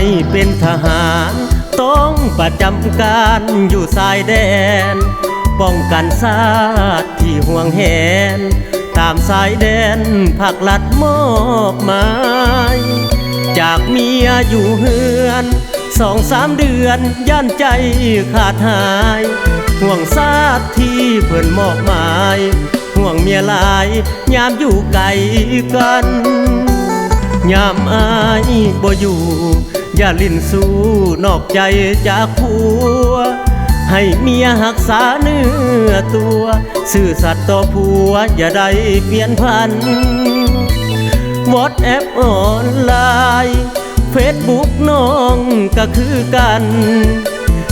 ายเป็นทหารต้องประจำการอยู่ชายแดนป้องกันชาติที่ห่วงแหนตามสายแดนภาครัฐมอบหมายจากเมียอยู่เฮือน2-3 เดือนย่านใจขาดหายห่วงชาติที่เพิ่นมอบหมายห่วงเมียหลายยามอยู่ไกลกันยามอายบ่อยู่อย่าลิ้นสู้นอกใจจากผัวให้เมียรักษาเนื้อตัวซื่อสัตย์ต่อผัวอย่าได้เปลี่ยนพันวอทแอปออนไลน์เฟซบุ๊กน้องก็คือกัน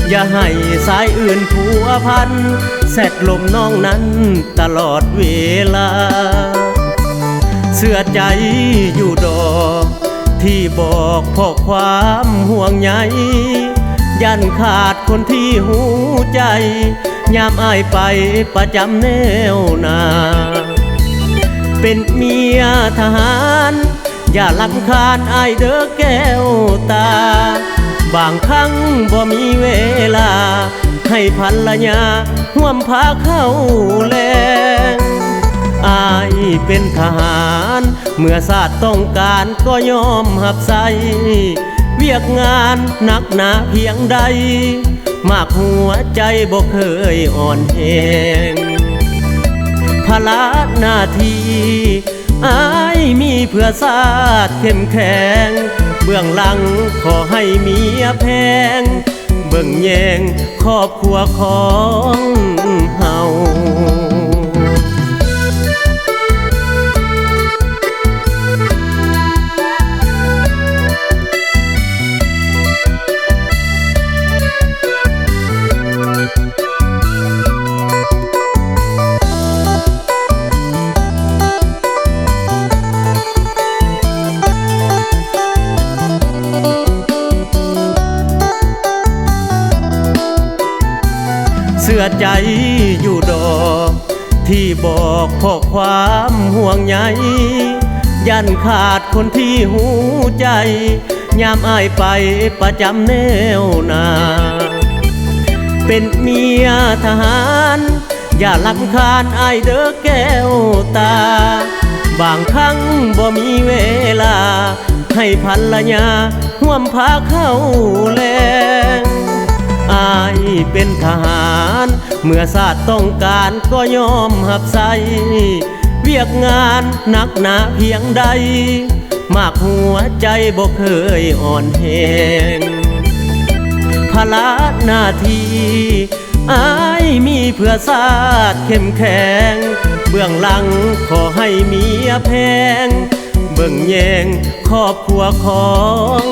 อย่าให้สายอื่นผัวพันแซดลมน้องนั้นตลอดเวลาเสื่อใจอยู่ดอกที่บอกเพราะความห่วงใยยันขาดคนที่หูใจยามอายไปประจำแนวหน้าเป็นเมียทหารอย่ารำคาญอายเด้อแก้วตาบางครั้งบ่มีเวลาให้ภรรยาห่วมพาเข้าแลงอายเป็นทหารเมื่อชาติต้องการก็ยอมหับใส่เวียกงานหนักหนาเพียงใดมากหัวใจบ่เคยอ่อนแห้งภาระหน้าที่อายมีเพื่อชาติเข้มแข็งเบื้องหลังขอให้เมียแพงเบิ่งแยงครอบครัวของเฮาเสื่อใจอยู่ดอกที่บอกเพราะความห่วงใยยันขาดคนที่หูใจยามอายไปประจำแนวหน้าเป็นเมียทหารอย่ารำคาญอายเด้อแก้วตาบางครั้งบ่มีเวลาให้ภรรยาห่วมพาเข้าแลงอายเป็นทหารเมื่อชาติต้องการก็ยอมหับใส่เวียกงานหนักหนาเพียงใดมากหัวใจบ่เคยอ่อนแห้งภาระหน้าที่อายมีเพื่อชาติเข้มแข็งเบื้องหลังขอให้เมียแพงเบิ่งแยงครอบครัวของ